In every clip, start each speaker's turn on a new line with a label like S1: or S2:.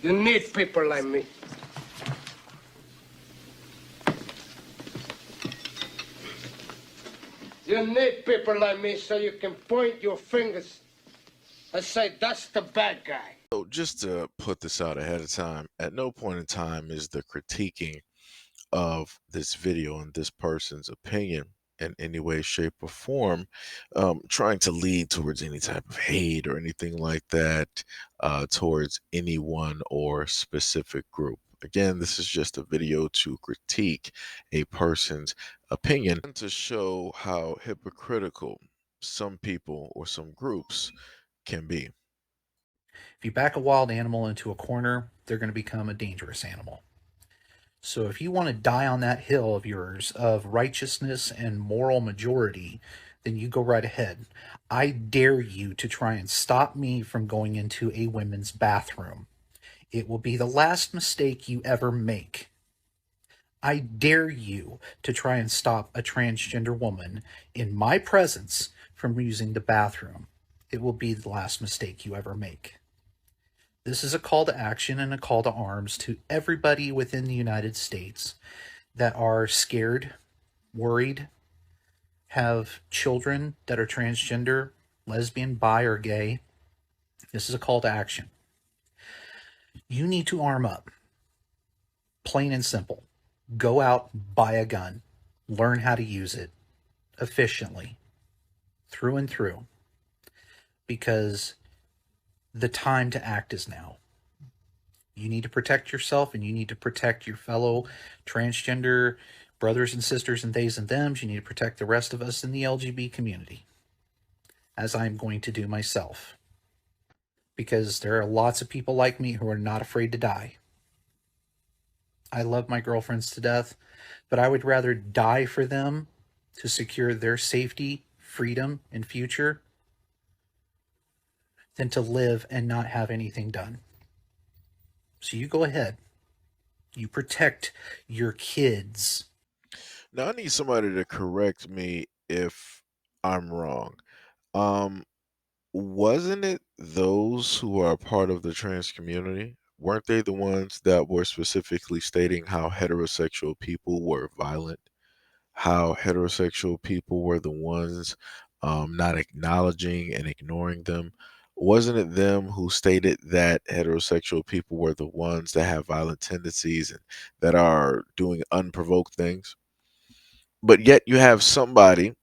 S1: You need people like me. You need people like me so you can point your fingers and say, that's the bad guy.
S2: So just to put this out ahead of time, at no point in time is the critiquing of this video and this person's opinion in any way, shape, or form trying to lead towards any type of hate or anything like that towards anyone or specific group. Again, this is just a video to critique a person's opinion and to show how hypocritical some people or some groups can be.
S3: If you back a wild animal into a corner, they're going to become a dangerous animal. So if you want to die on that hill of yours of righteousness and moral majority, then you go right ahead. I dare you to try and stop me from going into a women's bathroom. It will be the last mistake you ever make. I dare you to try and stop a transgender woman in my presence from using the bathroom. It will be the last mistake you ever make. This is a call to action and a call to arms to everybody within the United States that are scared, worried, have children that are transgender, lesbian, bi, or gay. This is a call to action. You need to arm up. Plain and simple. Go out, buy a gun, learn how to use it efficiently, through and through, because the time to act is now. You need to protect yourself and you need to protect your fellow transgender brothers and sisters and theys and thems. You need to protect the rest of us in the LGBT community, as I'm going to do myself. Because there are lots of people like me who are not afraid to die. I love my girlfriends to death, but I would rather die for them to secure their safety, freedom, and future than to live and not have anything done. So you go ahead. You protect your kids.
S2: Now I need somebody to correct me if I'm wrong. Um, wasn't it those who are part of the trans community? Weren't they the ones that were specifically stating how heterosexual people were violent? How heterosexual people were the ones not acknowledging and ignoring them? Wasn't it them who stated that heterosexual people were the ones that have violent tendencies and that are doing unprovoked things? But yet you have somebody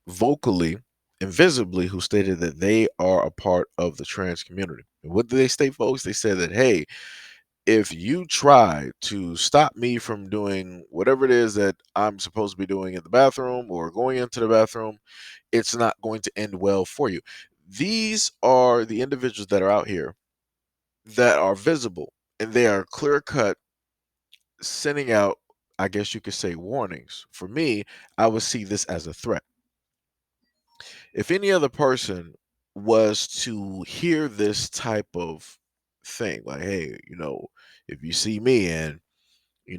S2: vocally and visibly who stated that they are a part of the trans community. And what did they state, folks? They said that, hey, if you try to stop me from doing whatever it is that I'm supposed to be doing in the bathroom or going into the bathroom, it's not going to end well for you. These are the individuals that are out here that are visible and they are clear cut sending out, I guess you could say, warnings. For me, I would see this as a threat. If any other person was to hear this type of thing, like, hey, if you see me and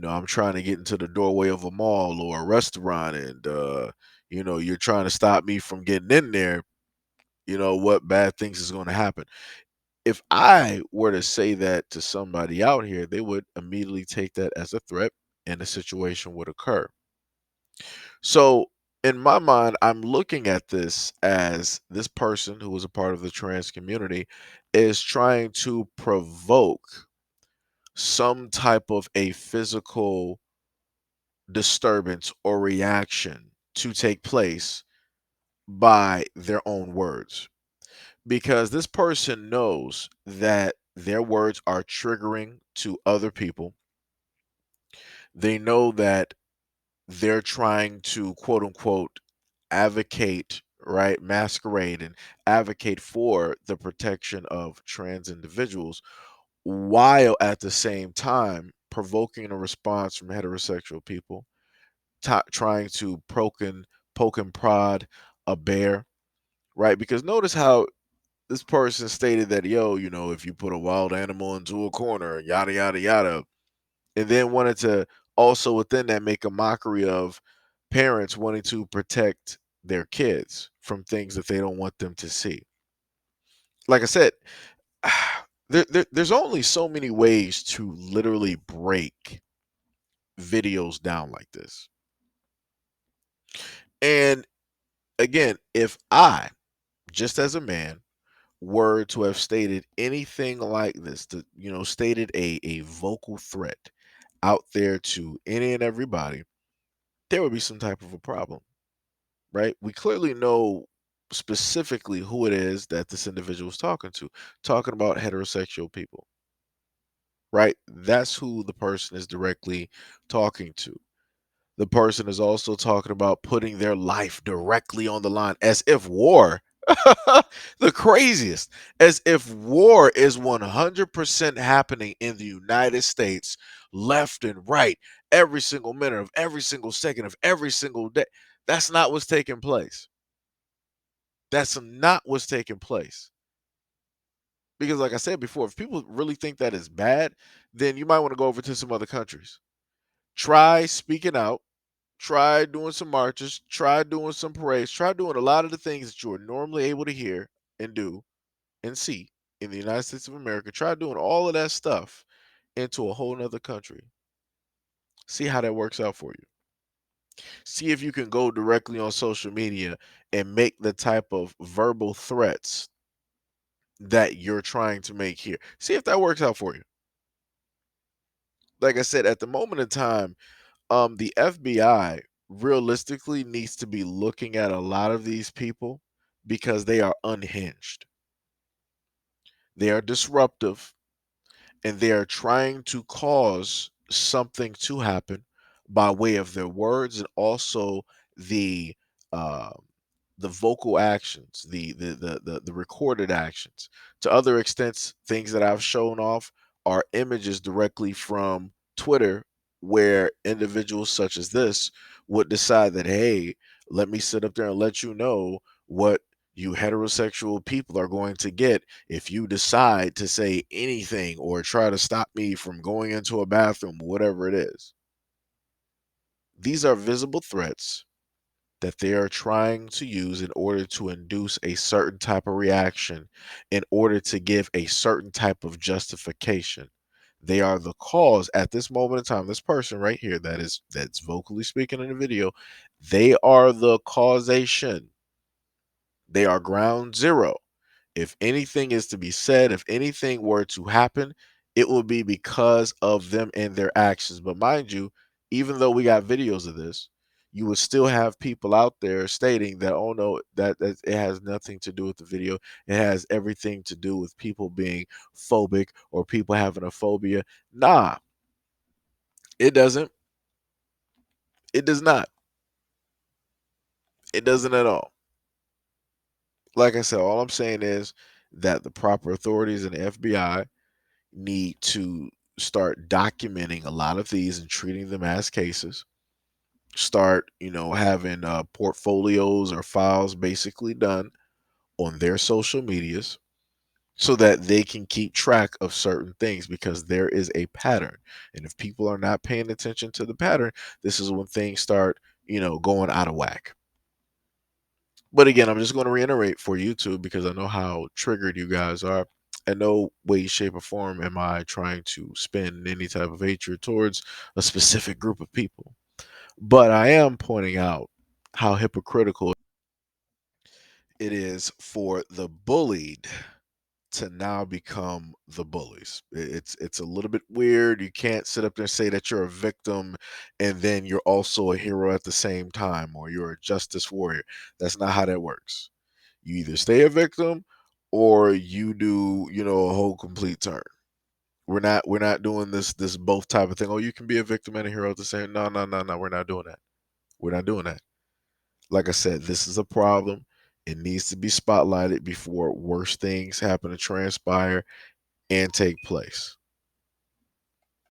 S2: I'm trying to get into the doorway of a mall or a restaurant and you're trying to stop me from getting in there, what bad things is going to happen. If I were to say that to somebody out here, they would immediately take that as a threat and a situation would occur. So in my mind, I'm looking at this as this person who was a part of the trans community is trying to provoke some type of a physical disturbance or reaction to take place by their own words. Because this person knows that their words are triggering to other people. They know that they're trying to quote unquote advocate, right? Masquerade and advocate for the protection of trans individuals while at the same time provoking a response from heterosexual people, trying to poke and prod a bear, right? Because notice how this person stated that, yo, if you put a wild animal into a corner, yada, yada, yada, and then wanted to also within that make a mockery of parents wanting to protect their kids from things that they don't want them to see. Like I said, there's only so many ways to literally break videos down like this. And again, if I, just as a man, were to have stated anything like this, to stated a vocal threat out there to any and everybody, there would be some type of a problem, right? We clearly know specifically who it is that this individual is talking about heterosexual people, right? That's who the person is directly talking to. The person is also talking about putting their life directly on the line as if war, the craziest, as if war is 100% happening in the United States, left and right, every single minute of every single second of every single day. That's not what's taking place. That's not what's taking place. Because, like I said before, if people really think that is bad, then you might want to go over to some other countries. Try speaking out. Try doing some marches, try doing some parades, try doing a lot of the things that you are normally able to hear and do and see in the United States of America. Try doing all of that stuff into a whole nother country. See how that works out for you. See if you can go directly on social media and make the type of verbal threats that you're trying to make here. See if that works out for you. Like I said, at the moment in time, the FBI realistically needs to be looking at a lot of these people because they are unhinged. They are disruptive and they are trying to cause something to happen by way of their words and also the uh, the vocal actions, the recorded actions. To other extents, things that I've shown off are images directly from Twitter, where individuals such as this would decide that, hey, let me sit up there and let you know what you heterosexual people are going to get if you decide to say anything or try to stop me from going into a bathroom, whatever it is. These are visible threats that they are trying to use in order to induce a certain type of reaction, in order to give a certain type of justification. They are the cause at this moment in time. This person right here that's vocally speaking in the video, they are the causation. They are ground zero. If anything is to be said, if anything were to happen, it will be because of them and their actions. But mind you, even though we got videos of this, you would still have people out there stating that, oh no, that it has nothing to do with the video. It has everything to do with people being phobic or people having a phobia. Nah, it doesn't. It does not. It doesn't at all. Like I said, all I'm saying is that the proper authorities and the FBI need to start documenting a lot of these and treating them as cases. Start, having portfolios or files basically done on their social medias so that they can keep track of certain things because there is a pattern. And if people are not paying attention to the pattern, this is when things start, going out of whack. But again, I'm just going to reiterate for YouTube because I know how triggered you guys are. In no way, shape, or form am I trying to spin any type of hatred towards a specific group of people. But I am pointing out how hypocritical it is for the bullied to now become the bullies. It's a little bit weird. You can't sit up there and say that you're a victim and then you're also a hero at the same time, or you're a justice warrior. That's not how that works. You either stay a victim or you do, a whole complete turn. We're not doing this both type of thing. Oh, you can be a victim and a hero at the same. No, no, no, no. We're not doing that. We're not doing that. Like I said, this is a problem. It needs to be spotlighted before worse things happen to transpire and take place.